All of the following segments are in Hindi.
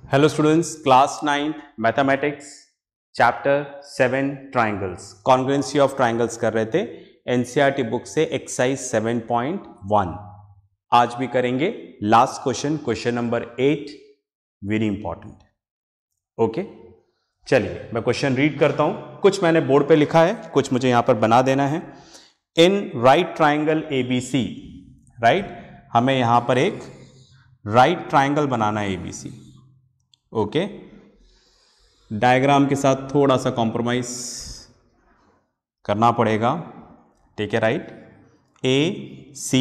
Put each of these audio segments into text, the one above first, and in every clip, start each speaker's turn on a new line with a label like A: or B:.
A: Hello students, class 9 mathematics chapter 7 triangles, congruency of triangles कर रहे थे एनसीईआरटी बुक से एक्सरसाइज 7.1। आज भी करेंगे last question number 8, very important. Okay, चलिए मैं क्वेश्चन रीड करता हूं। कुछ मैंने बोर्ड पे लिखा है, कुछ मुझे यहां पर बना देना है। In right triangle ABC, right, हमें यहां पर एक राइट ट्राइंगल बनाना है एबीसी। ओके, डायग्राम के साथ थोड़ा सा कॉम्प्रोमाइज करना पड़ेगा, ठीक है। राइट, ए सी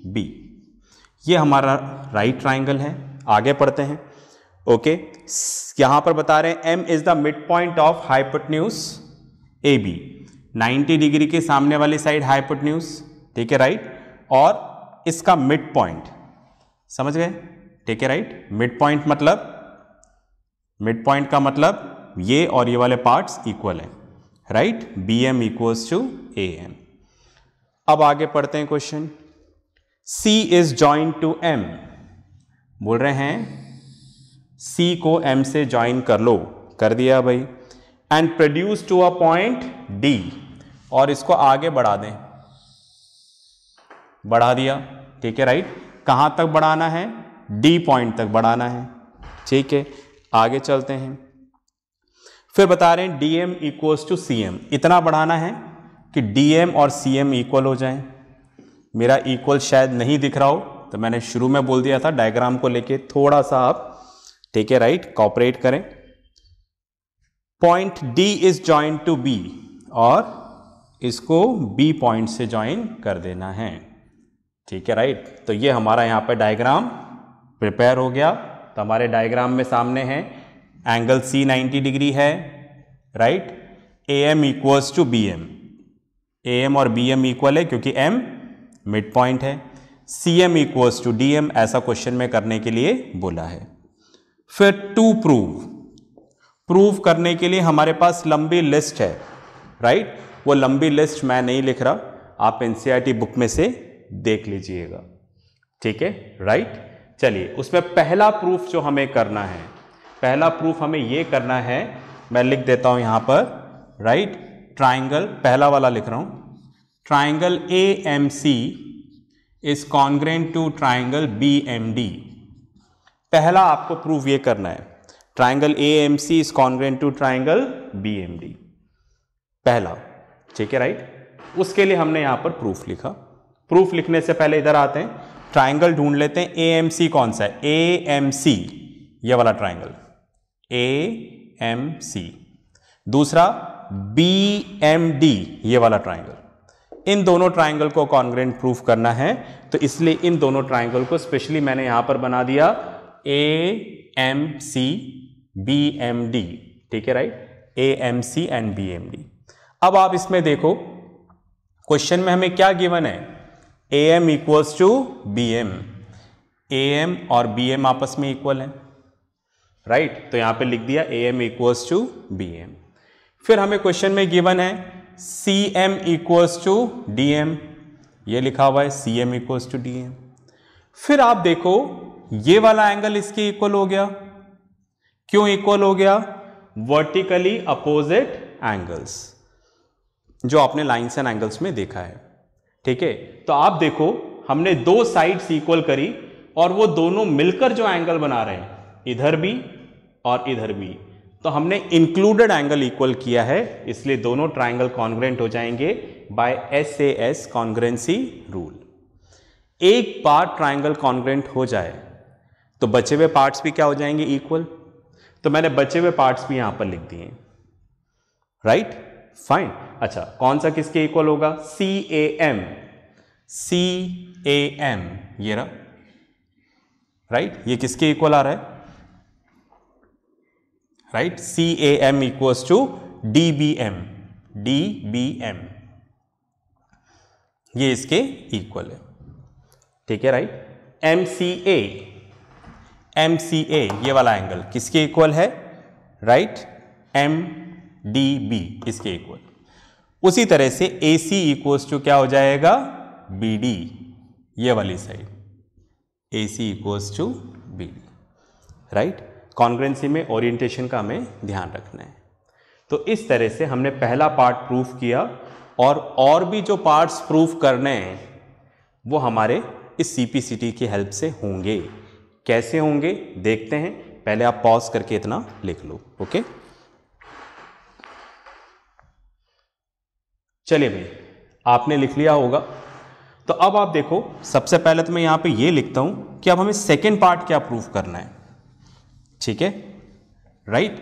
A: बी, ये हमारा राइट ट्राइंगल है। आगे पढ़ते हैं। ओके, यहां पर बता रहे हैं M is the mid point of hypotenuse A B, 90 degree के सामने वाली साइड हाइपोटेन्यूज, ठीक है। राइट, और इसका मिड पॉइंट, समझ गए, ठीक है। राइट, मिड पॉइंट मतलब, मिड पॉइंट का मतलब ये और ये वाले पार्ट्स इक्वल हैं, right. B M equals to A M. अब आगे पढ़ते हैं question. C is join to M, बोल रहे हैं सी को एम से ज्वाइन कर लो, कर दिया भाई। And produce to a point D, और इसको आगे बढ़ा दें, बढ़ा दिया, ठीक है। राइट, कहां तक बढ़ाना है? डी पॉइंट तक बढ़ाना है, ठीक है। आगे चलते हैं। फिर बता रहे हैं डीएम इक्वल्स टू सीएम, इतना बढ़ाना है कि डीएम और सीएम इक्वल हो जाएं। मेरा इक्वल शायद नहीं दिख रहा हो, तो मैंने शुरू में बोल दिया था डायग्राम को लेके थोड़ा सा आप, ठीक है, राइट, कॉपरेट करें। Point D is join to B, और इसको बी पॉइंट से ज्वाइन कर देना है, ठीक है। राइट, तो ये हमारा यहां पर डायग्राम प्रिपेयर हो गया। तो हमारे डायग्राम में सामने है एंगल सी 90 डिग्री है, right. A M equals to B M, A M और बी एम इक्वल है क्योंकि एम मिड पॉइंट है। C M equals to D M, ऐसा क्वेश्चन में करने के लिए बोला है। फिर टू प्रूव करने के लिए हमारे पास लंबी लिस्ट है, राइट। वो लंबी लिस्ट मैं नहीं लिख रहा, आप एनसीईआरटी बुक में से देख लीजिएगा, ठीक है। राइट, चलिए उसमें पहला प्रूफ जो हमें करना है, पहला प्रूफ हमें यह करना है, मैं लिख देता हूं यहां पर, राइट। ट्राइंगल, पहला वाला लिख रहा हूं, triangle A M C is congruent to triangle B M D. पहला आपको प्रूफ ये करना है, triangle A M C is congruent to triangle B M D, पहला, ठीक है। राइट, उसके लिए हमने यहां पर प्रूफ लिखा। प्रूफ लिखने से पहले इधर आते हैं, ट्राइंगल ढूंढ लेते हैं। ए एम सी कौन सा है? ए एम सी, ये वाला ट्राइंगल, ए एम सी। दूसरा बी एम डी, ये वाला ट्राइंगल। इन दोनों ट्राइंगल को कॉन्ग्रुएंट प्रूफ करना है, तो इसलिए इन दोनों ट्राइंगल को स्पेशली मैंने यहां पर बना दिया A M C B M D, ठीक है। Right, A M C and B M D. अब आप इसमें देखो, क्वेश्चन में हमें क्या गिवन है? A M equals to B M, A M और बी एम आपस में इक्वल है, राइट। तो यहां पे लिख दिया A M equals to B M. फिर हमें क्वेश्चन में गिवन है C M equals to D M, ये लिखा हुआ है C M equals to D M. फिर आप देखो ये वाला एंगल इसके इक्वल हो गया। क्यों इक्वल हो गया? वर्टिकली अपोजिट एंगल्स, जो आपने लाइन्स एंड एंगल्स में देखा है, ठीक है। तो आप देखो हमने दो साइड्स इक्वल करी और वो दोनों मिलकर जो एंगल बना रहे हैं, इधर भी और इधर भी, तो हमने इंक्लूडेड एंगल इक्वल किया है, इसलिए दोनों ट्राइंगल कॉन्ग्रुएंट हो जाएंगे बाय SAS कॉन्ग्रुएंसी रूल। एक बार ट्राइंगल कॉन्ग्रुएंट हो जाए तो बचे हुए पार्ट्स भी क्या हो जाएंगे? इक्वल। तो मैंने बचे हुए पार्ट्स भी यहां पर लिख दिए, राइट, फाइन। अच्छा, कौन सा किसके इक्वल होगा? सी A M, C A M, ये रहा, राइट। ये किसके इक्वल आ रहा है? Right, C A M equals to D B M, D B M, ये इसके इक्वल है, ठीक है। Right, M C A, M C A, ये वाला एंगल किसके इक्वल है? राइट, एम डी बी, इसके इक्वल। उसी तरह से ए सी इक्वल्स टू क्या हो जाएगा? बी डी, ये वाली side, A C equals to B D, right. Congruency में ओरिएंटेशन का हमें ध्यान रखना है। तो इस तरह से हमने पहला पार्ट प्रूफ किया, और भी जो पार्ट्स प्रूफ करने हैं वो हमारे इस CPCT की हेल्प से होंगे। कैसे होंगे देखते हैं, पहले आप पॉज करके इतना लिख लो। ओके, चलिए भाई, आपने लिख लिया होगा। तो अब आप देखो, सबसे पहले तो मैं यहां पे ये लिखता हूं कि अब हमें सेकेंड पार्ट क्या प्रूफ करना है। ठीक है, राइट।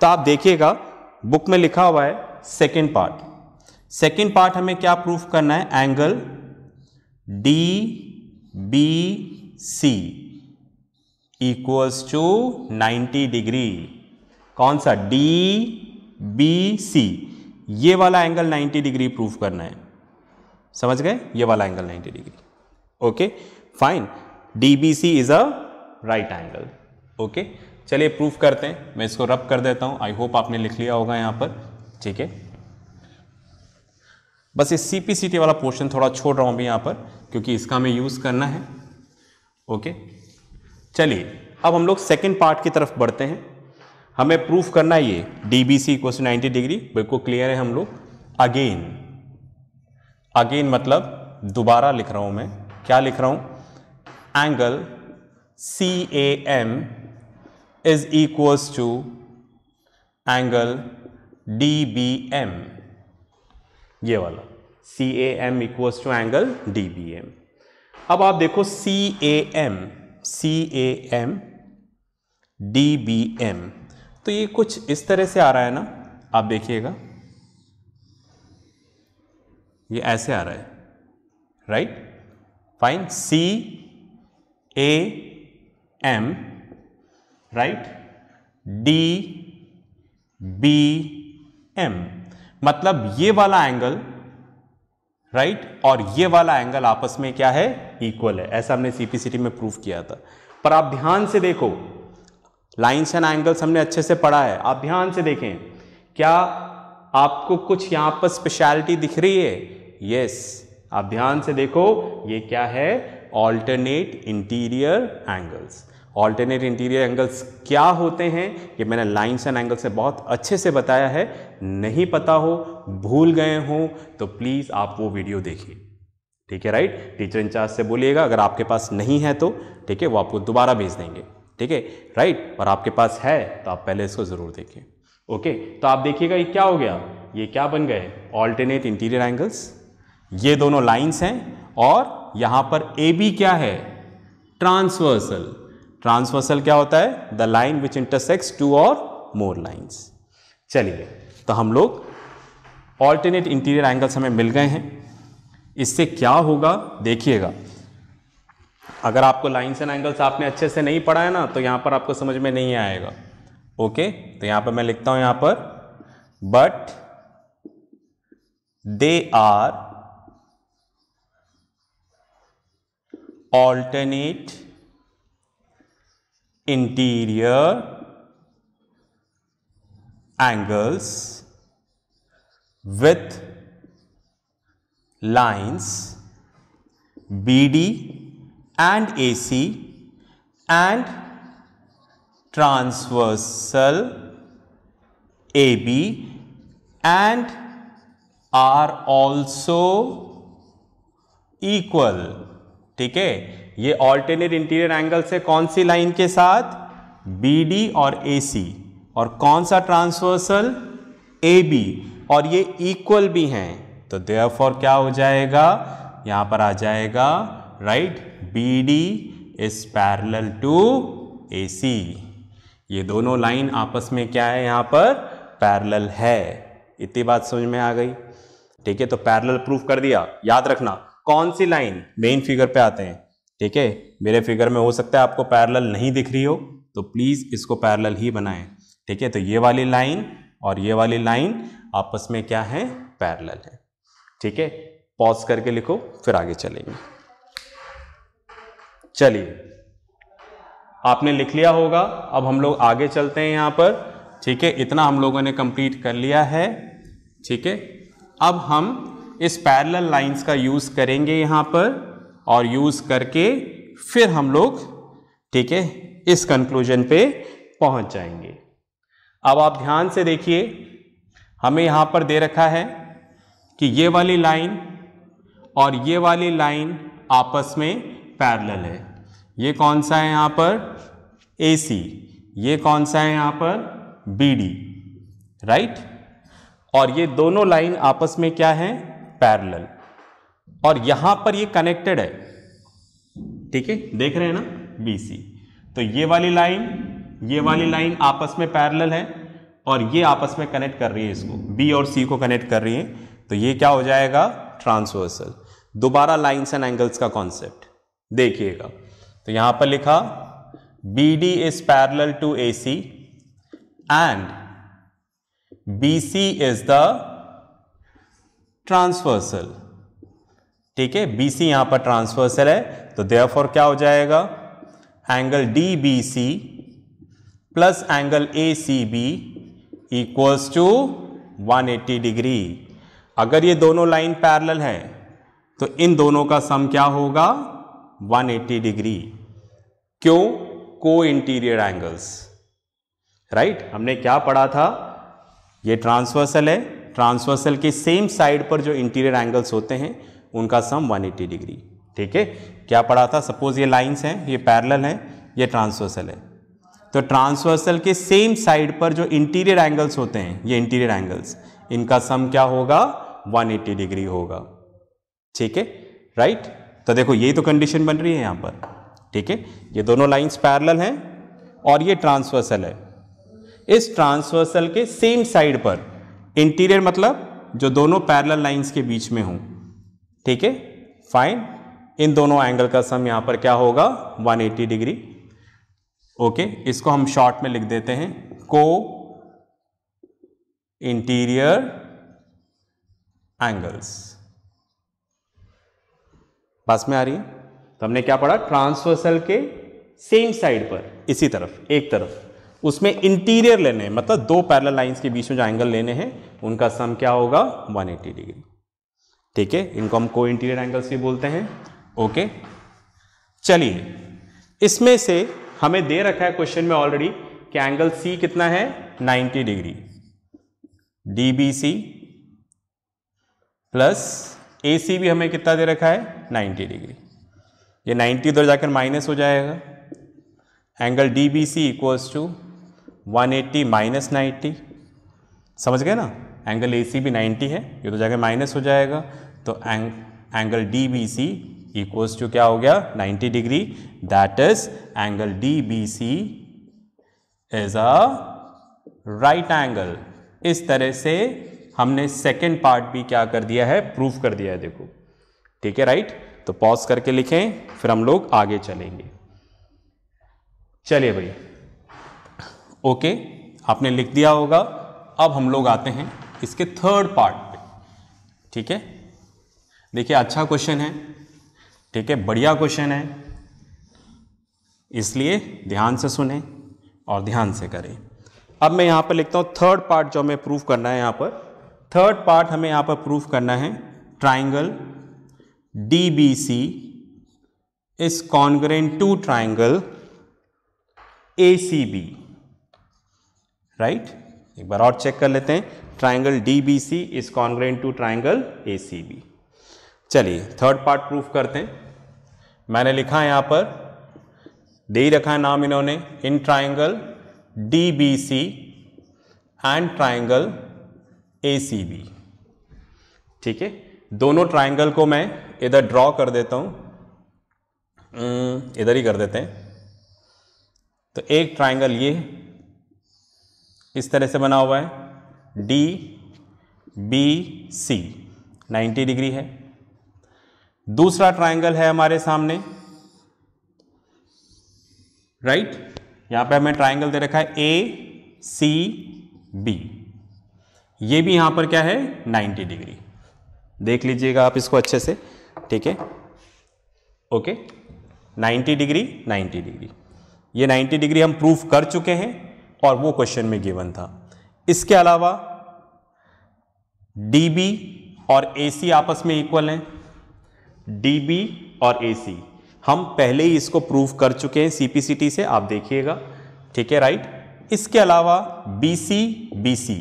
A: तो आप देखिएगा बुक में लिखा हुआ है सेकेंड पार्ट। सेकेंड पार्ट हमें क्या प्रूफ करना है, angle DBC equals to 90 degree. कौन सा, DBC, ये वाला एंगल 90 डिग्री प्रूफ करना है। समझ गए, ये वाला angle 90 degree. Okay fine, DBC is a right angle. Okay, चलिए प्रूफ करते हैं। मैं इसको रब कर देता हूं, आई होप आपने लिख लिया होगा यहां पर। ठीक है, बस इस CPCT वाला पोर्शन थोड़ा छोड़ रहा हूं अभी यहां पर, क्योंकि इसका हमें यूज करना है। ओके, चलिए अब हम लोग सेकेंड पार्ट की तरफ बढ़ते हैं। हमें प्रूफ करना है ये DBC इक्वल टू 90 डिग्री, बिल्कुल क्लियर है हम लोग। अगेन मतलब दोबारा लिख रहा हूं मैं, क्या लिख रहा हूं, angle CAM is equals to angle DBM, ये वाला CAM equals to angle DBM। अब आप देखो CAM DBM, तो ये कुछ इस तरह से आ रहा है ना, आप देखिएगा ये ऐसे आ रहा है, right. Fine, CAM, right, DBM, मतलब ये वाला एंगल, राइट, और ये वाला एंगल आपस में क्या है, इक्वल है। ऐसा हमने CPCT में प्रूफ किया था। पर आप ध्यान से देखो, लाइंस एंड एंगल्स हमने अच्छे से पढ़ा है, आप ध्यान से देखें, क्या आपको कुछ यहां पर स्पेशलिटी दिख रही है? यस, आप ध्यान से देखो, ये क्या है, alternate interior angles. Alternate interior angles क्या होते हैं, ये मैंने लाइंस एंड एंगल से बहुत अच्छे से बताया है। नहीं पता हो, भूल गए हो, तो प्लीज आप वो वीडियो देखिए। ठीक है, राइट। टीचर इंचार्ज से बोलिएगा, अगर आपके पास नहीं है तो ठीक है, वो आपको दोबारा भेज देंगे। ठीक है, राइट। और आपके पास है तो आप पहले इसको जरूर देखिए। ओके, तो आप देखिएगा ये क्या हो गया, ये क्या बन गए, ऑल्टरनेट इंटीरियर एंगल्स। ये दोनों लाइंस हैं, और यहां पर AB क्या है, ट्रांसवर्सल। ट्रांसवर्सल क्या होता है, the line which intersects two or more lines. चलिए, तो हम लोग ऑल्टरनेट इंटीरियर एंगल्स हमें मिल गए हैं। इससे क्या होगा देखिएगा, अगर आपको लाइंस एंड एंगल्स आपने अच्छे से नहीं पढ़ा है ना, तो यहां पर आपको समझ में नहीं आएगा। ओके, तो यहां पर मैं लिखता हूं यहां पर, but they are alternate interior angles with lines BD and AC and transversal AB and are also equal। ठीक है, ये ऑल्टरनेट इंटीरियर एंगल से कौन सी लाइन के साथ, BD और AC, और कौन सा ट्रांसवर्सल, AB, और ये इक्वल भी हैं। तो देयरफॉर क्या हो जाएगा, यहां पर आ जाएगा, right, BD is parallel to AC। ये दोनों लाइन आपस में क्या है, यहां पर पैरेलल है। इतनी बात समझ में आ गई। ठीक है, तो पैरेलल प्रूफ कर दिया। याद रखना, कौन सी लाइन, मेन फिगर पे आते हैं। ठीक है, मेरे फिगर में हो सकता है आपको पैरेलल नहीं दिख रही हो, तो प्लीज इसको पैरेलल ही बनाएं। ठीक है, तो ये वाली लाइन और ये वाली लाइन आपस में क्या है, पैरेलल है। ठीक है, पॉज करके लिखो, फिर आगे चलेंगे। चलिए, आपने लिख लिया होगा, अब हम लोग आगे चलते हैं यहां पर। ठीक है, इतना हम लोगों ने कंप्लीट कर लिया है। ठीक है, अब हम इस पैरेलल लाइंस का यूज करेंगे यहां पर, और यूज करके फिर हम लोग, ठीक है, इस कंक्लूजन पे पहुंच जाएंगे। अब आप ध्यान से देखिए, हमें यहां पर दे रखा है कि ये वाली लाइन और ये वाली लाइन आपस में पैरेलल है। ये कौन सा है यहां पर? AC। ये कौन सा है यहां पर? BD, right. और ये दोनों लाइन आपस में क्या है? पैरेलल। और यहां पर ये कनेक्टेड है, ठीक है, देख रहे हैं ना, BC। तो ये वाली लाइन आपस में पैरेलल है और ये आपस में कनेक्ट कर रही है, इसको B और C को कनेक्ट कर रही है। तो ये क्या हो जाएगा? ट्रांसवर्सल। दोबारा लाइंस एंड एंगल्स का कॉन्सेप्ट देखिएगा। तो यहां पर लिखा BD is parallel to AC and BC is the transversal, ठीक है। BC यहां पर ट्रांसवर्सल है, तो देयरफॉर क्या हो जाएगा? Angle DBC plus angle ACB equals to 180 degree. अगर ये दोनों लाइन पैरेलल है तो इन दोनों का सम क्या होगा? 180 डिग्री। क्यों? को इंटीरियर एंगल्स, राइट। हमने क्या पढ़ा था? ये ट्रांसवर्सल है, ट्रांसवर्सल के सेम साइड पर जो इंटीरियर एंगल्स होते हैं उनका सम 180 डिग्री, ठीक है। क्या पढ़ा था? सपोज ये लाइंस हैं, ये पैरेलल हैं, ये ट्रांसवर्सल है, तो ट्रांसवर्सल के सेम साइड पर जो इंटीरियर एंगल्स होते हैं, ये इंटीरियर एंगल्स, इनका सम क्या होगा? 180 डिग्री होगा, ठीक है, राइट। तो देखो यही तो कंडीशन बन रही है यहां पर, ठीक है। ये दोनों लाइंस पैरेलल हैं और ये ट्रांसवर्सल है। इस ट्रांसवर्सल के सेम साइड पर इंटीरियर मतलब जो दोनों पैरेलल लाइंस के बीच में हों, ठीक है, फाइन। इन दोनों एंगल का सम यहां पर क्या होगा? 180 डिग्री। ओके, इसको हम शॉर्ट में लिख देते हैं को इंटीरियर एंगल्स। पास में आ रही है? तो हमने क्या पढ़ा? ट्रांसवर्सल के सेम साइड पर, इसी तरफ, एक तरफ, उसमें इंटीरियर लेने हैं, मतलब दो पैरेलल लाइंस के बीच में जो एंगल लेने हैं उनका सम क्या होगा? 180 डिग्री, ठीक है। इनको हम को इंटीरियर एंगल्स भी बोलते हैं। ओके, चलिए, इसमें से हमें दे रखा है क्वेश्चन में ऑलरेडी कि एंगल C कितना है? 90 डिग्री। DBC प्लस AC भी हमें कितना दे रखा है? 90 डिग्री। ये 90 उधर जाकर माइनस हो जाएगा। Angle DBC equals to 180 minus 90, समझ गए ना। एंगल AC भी 90 है, ये तो जाकर माइनस हो जाएगा, तो एंगल DBC इक्वल्स टू क्या हो गया? 90 degree. That is angle DBC is a right angle. इस तरह से हमने सेकेंड पार्ट भी क्या कर दिया है? प्रूफ कर दिया है, देखो, ठीक है, राइट। तो पॉज करके लिखें, फिर हम लोग आगे चलेंगे। चलिए भाई, ओके, आपने लिख दिया होगा। अब हम लोग आते हैं इसके थर्ड पार्ट पे, ठीक है। देखिए, अच्छा क्वेश्चन है, ठीक है, बढ़िया क्वेश्चन है, इसलिए ध्यान से सुने और ध्यान से करें। अब मैं यहां पर लिखता हूं थर्ड पार्ट जो हमें प्रूफ करना है। यहां पर थर्ड पार्ट हमें यहां पर प्रूफ करना है, triangle DBC is congruent to triangle ACB, right. एक बार और चेक कर लेते हैं, triangle DBC is congruent to triangle ACB। चलिए, थर्ड पार्ट प्रूफ करते हैं। मैंने लिखा है यहां पर, दे ही रखा है नाम इन्होंने, in triangle DBC and triangle ACB, ठीक है। दोनों ट्राइंगल को मैं इधर ड्रॉ कर देता हूं, इधर ही कर देते हैं। तो एक ट्राइंगल ये इस तरह से बना हुआ है, DBC 90 डिग्री है। दूसरा ट्राइंगल है हमारे सामने, राइट। यहां पे हमें ट्राइंगल दे रखा है ACB, ये भी यहां पर क्या है? 90 डिग्री। देख लीजिएगा आप इसको अच्छे से, ठीक है, ओके। 90 डिग्री, 90 डिग्री, ये 90 डिग्री हम प्रूफ कर चुके हैं और वो क्वेश्चन में गिवन था। इसके अलावा DB और AC आपस में इक्वल हैं। DB और AC हम पहले ही इसको प्रूफ कर चुके हैं CPCT से, आप देखिएगा, ठीक है, राइट। इसके अलावा BC BC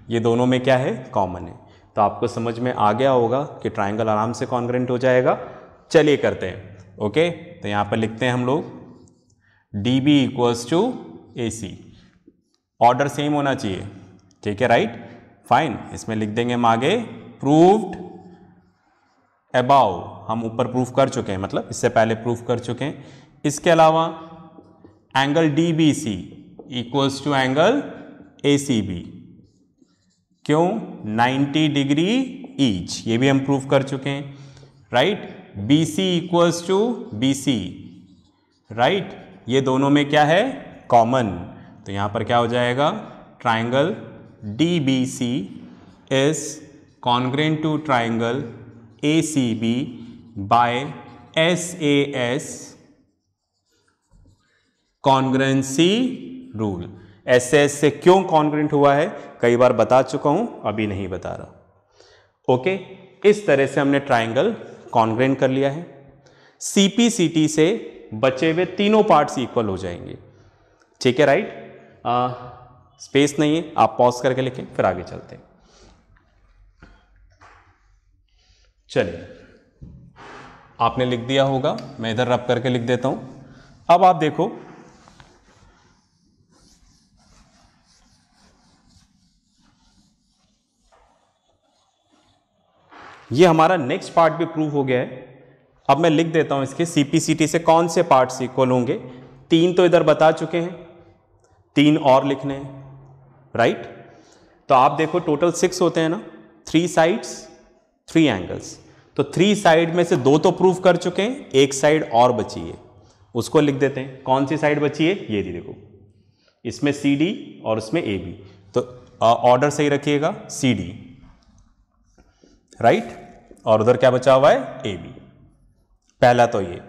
A: ये दोनों में क्या है, कॉमन है। तो आपको समझ में आ गया होगा कि ट्राइंगल आराम से कॉन्ग्रुएंट हो जाएगा। चलिए करते हैं। ओके, तो यहां पर लिखते हैं हम लोग DB equals to AC, order same होना चाहिए, ठीक है, राइट, फाइन। इसमें लिख देंगे हम आगे प्रूव्ड अबाउ, हम ऊपर प्रूफ कर चुके हैं, मतलब इससे पहले प्रूफ कर चुके हैं। इसके अलावा angle DBC equals to angle ACB, क्यों, 90 डिग्री ईच, ये भी हम प्रूफ कर चुके हैं, right. BC equals to BC, right, ये दोनों में क्या है, कॉमन। तो यहां पर क्या हो जाएगा, triangle DBC is congruent to triangle ACB by SAS congruency rule. SAS से क्यों कॉन्ग्रुएंट हुआ है कई बार बता चुका हूं, अभी नहीं बता रहा। ओके, इस तरह से हमने ट्राइंगल कॉन्ग्रुएंट कर लिया है। CPCT से बचे हुए तीनों पार्ट्स इक्वल हो जाएंगे, ठीक है, राइट। स्पेस नहीं है, आप पॉज करके लिखें, फिर आगे चलते हैं। चलिए, आपने लिख दिया होगा, मैं इधर रब करके लिख देता हूं। अब आप देखो, ये हमारा नेक्स्ट पार्ट भी प्रूव हो गया है। अब मैं लिख देता हूं इसके CPCT से कौन से पार्ट्स इक्वल होंगे। 3 तो इधर बता चुके हैं, 3 और लिखने हैं, राइट। तो आप देखो टोटल 6 होते हैं ना, 3 साइड्स 3 एंगल्स। तो 3 साइड में से 2 तो प्रूव कर चुके हैं, एक साइड और बची है, उसको लिख देते हैं। कौन सी साइड बची है, ये देखो, इसमें CD और उसमें AB। तो ऑर्डर सही रखिएगा, CD, राइट, और उधर क्या बचा हुआ है, AB। पहला तो ये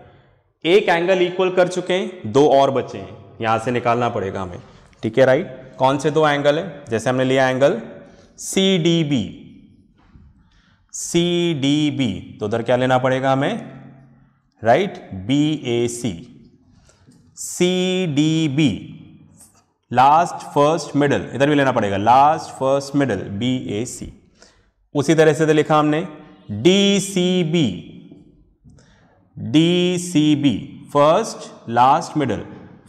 A: एक एंगल इक्वल कर चुके हैं, 2 और बचे हैं, यहां से निकालना पड़ेगा हमें, ठीक है, राइट। कौन से 2 एंगल है, जैसे हमने लिया एंगल CDB, तो उधर क्या लेना पड़ेगा हमें, right, BAC, CDB, last first middle, इधर भी लेना पड़ेगा, लास्ट फर्स्ट मिडल, BAC। उसी तरह से लिखा हमने DCB, first last middle,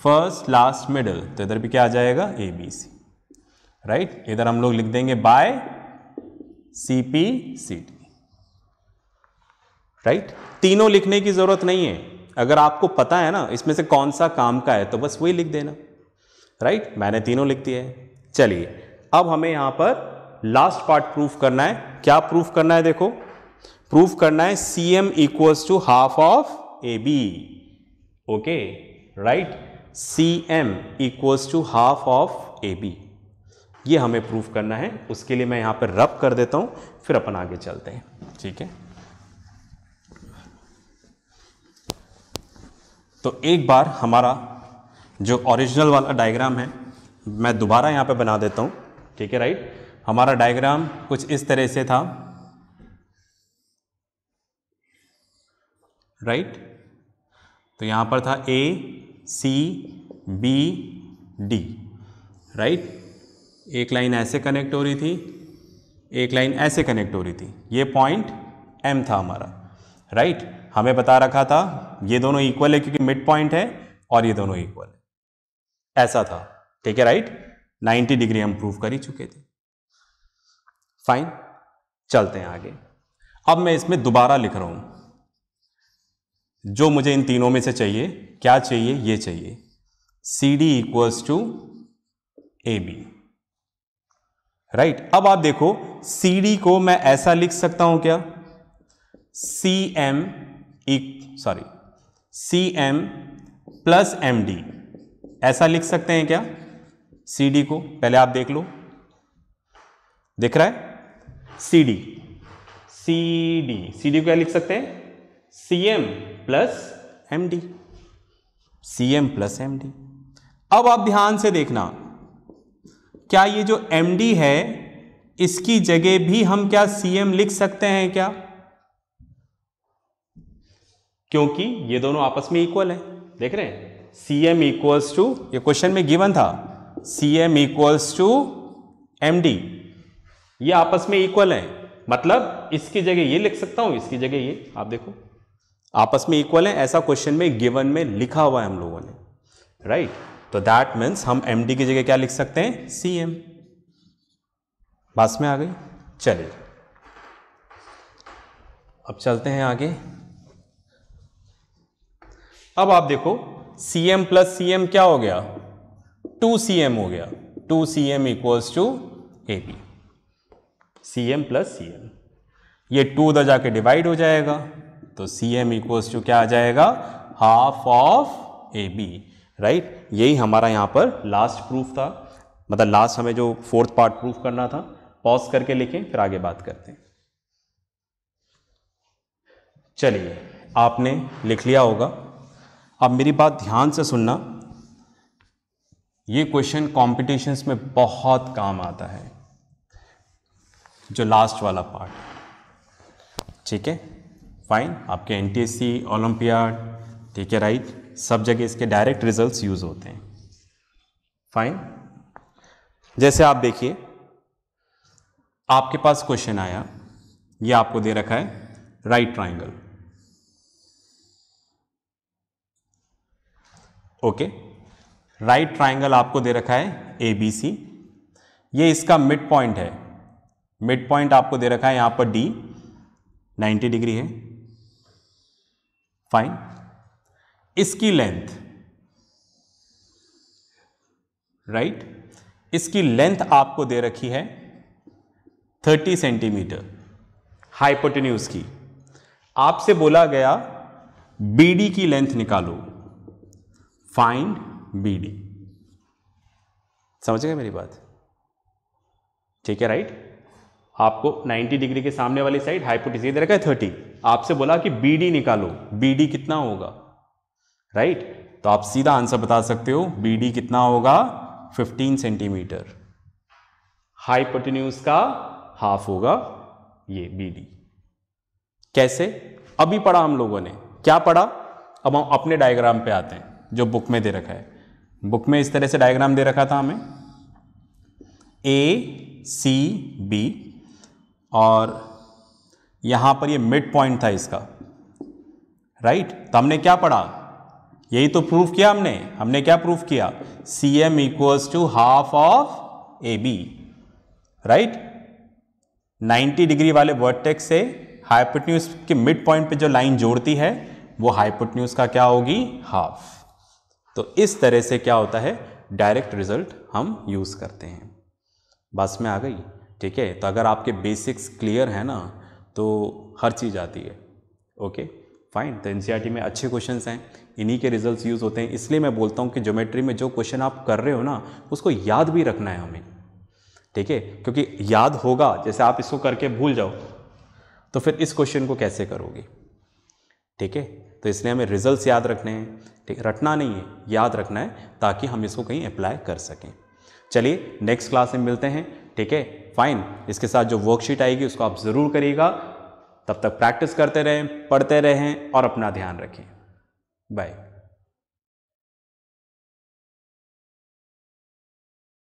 A: first last middle, तो इधर भी क्या आ जाएगा, ABC, राइट। इधर हम लोग लिख देंगे बाय CPCT, राइट। तीनों लिखने की जरूरत नहीं है, अगर आपको पता है ना इसमें से कौन सा काम का है तो बस वही लिख देना, राइट। मैंने तीनों लिख दिए हैं। चलिए, अब हमें यहां पर लास्ट पार्ट प्रूफ करना है। क्या प्रूफ करना है, देखो, प्रूफ करना है CM equals to half of AB, okay, right, CM equals to half of AB, ये हमें प्रूफ करना है। उसके लिए मैं यहां पर रब कर देता हूं, फिर अपन आगे चलते हैं, ठीक है। तो एक बार हमारा जो ओरिजिनल वाला डायग्राम है मैं दोबारा यहां पे बना देता हूं, ठीक है, राइट। हमारा डायग्राम कुछ इस तरह से था, राइट। तो यहां पर था A C B D, right. एक लाइन ऐसे कनेक्ट हो रही थी, एक लाइन ऐसे कनेक्ट हो रही थी, ये पॉइंट M था हमारा, राइट। हमें बता रखा था ये दोनों इक्वल है क्योंकि मिड पॉइंट है, और ये दोनों इक्वल है, ऐसा था, ठीक है, राइट। 90 डिग्री हम प्रूव कर ही चुके थे, फाइन। चलते हैं आगे। अब मैं इसमें दोबारा लिख रहा हूं, जो मुझे इन तीनों में से चाहिए, क्या चाहिए, ये चाहिए, CD equals to AB, right. अब आप देखो CD को मैं ऐसा लिख सकता हूं क्या, CM प्लस MD, ऐसा लिख सकते हैं क्या CD को, पहले आप देख लो, दिख रहा है, CD को क्या लिख सकते हैं, CM plus MD, CM plus MD। अब आप ध्यान से देखना, क्या ये जो MD है इसकी जगह भी हम क्या CM लिख सकते हैं क्या, क्योंकि ये दोनों आपस में इक्वल है, देख रहे हैं। CM इक्वल्स टू, ये क्वेश्चन में गिवन था, CM इक्वल्स टू MD, ये आपस में इक्वल हैं, मतलब इसकी जगह ये लिख सकता हूं, इसकी जगह ये, आप देखो आपस में इक्वल है, ऐसा क्वेश्चन में गिवन में लिखा हुआ है हम लोगों ने, राइट। तो दैट मीन्स हम MD की जगह क्या लिख सकते हैं, CM। बात में आ गई। चलिए अब चलते हैं आगे। अब आप देखो CM प्लस CM क्या हो गया, 2CM हो गया, 2CM equals to AB। CM plus CM, ये 2 उधर जाके डिवाइड हो जाएगा, तो CM इक्वल्स टू क्या आ जाएगा, हाफ ऑफ AB, राइट। यही हमारा यहां पर लास्ट प्रूफ था, मतलब लास्ट हमें जो 4th पार्ट प्रूफ करना था। पॉज करके लिखें, फिर आगे बात करते हैं। चलिए आपने लिख लिया होगा, अब मेरी बात ध्यान से सुनना, ये क्वेश्चन कॉम्पिटिशन्स में बहुत काम आता है, जो लास्ट वाला पार्ट, ठीक है, फाइन। आपके NTSC, ओलंपियाड, ठीक है, राइट, सब जगह इसके डायरेक्ट रिजल्ट्स यूज होते हैं, फाइन। जैसे आप देखिए, आपके पास क्वेश्चन आया, ये आपको दे रखा है right triangle, okay, right triangle आपको दे रखा है ABC, ये इसका मिड पॉइंट है, मिड पॉइंट आपको दे रखा है यहां पर D 90 डिग्री है, फाइन। इसकी लेंथ, राइट, इसकी लेंथ आपको दे रखी है 30 सेंटीमीटर हाइपोटेन्यूज की। आपसे बोला गया BD की लेंथ निकालो, फाइंड BD। समझ गए मेरी बात, ठीक है, राइट। आपको 90 डिग्री के सामने वाली साइड हाइपोटेन्यूज दे रखा है 30, आपसे बोला कि BD निकालो, BD कितना होगा, राइट। तो आप सीधा आंसर बता सकते हो, BD कितना होगा, 15 सेंटीमीटर, हाइपोटेन्यूज का हाफ होगा ये BD। कैसे, अभी पढ़ा हम लोगों ने, क्या पढ़ा, अब हम अपने डायग्राम पे आते हैं जो बुक में दे रखा है। बुक में इस तरह से डायग्राम दे रखा था हमें, ACB, और यहां पर ये मिड पॉइंट था इसका, राइट। तो हमने क्या पढ़ा, यही तो प्रूफ किया हमने क्या प्रूफ किया, CM equals to half of AB, right. 90 degree वाले वर्टेक्स से हाइपोटेन्यूज के मिड पॉइंट पे जो लाइन जोड़ती है वो हाइपोटेन्यूज का क्या होगी, हाफ। तो इस तरह से क्या होता है, डायरेक्ट रिजल्ट हम यूज करते हैं। बस में आ गई, ठीक है। तो अगर आपके बेसिक्स क्लियर है ना, तो हर चीज़ आती है, ओके, फाइन। तो NCERT में अच्छे क्वेश्चंस हैं, इन्हीं के रिजल्ट्स यूज होते हैं। इसलिए मैं बोलता हूँ कि ज्योमेट्री में जो क्वेश्चन आप कर रहे हो ना, उसको याद भी रखना है हमें, ठीक है, क्योंकि याद होगा, जैसे आप इसको करके भूल जाओ तो फिर इस क्वेश्चन को कैसे करोगे, ठीक है। तो इसलिए हमें रिजल्ट्स याद रखने हैं, ठीक, रटना नहीं है, याद रखना है, ताकि हम इसको कहीं अप्लाई कर सकें। चलिए नेक्स्ट क्लास में मिलते हैं, ठीक है, फाइन। इसके साथ जो वर्कशीट आएगी उसको आप ज़रूर करिएगा। तब तक प्रैक्टिस करते रहें, पढ़ते रहें और अपना ध्यान रखें। बाय।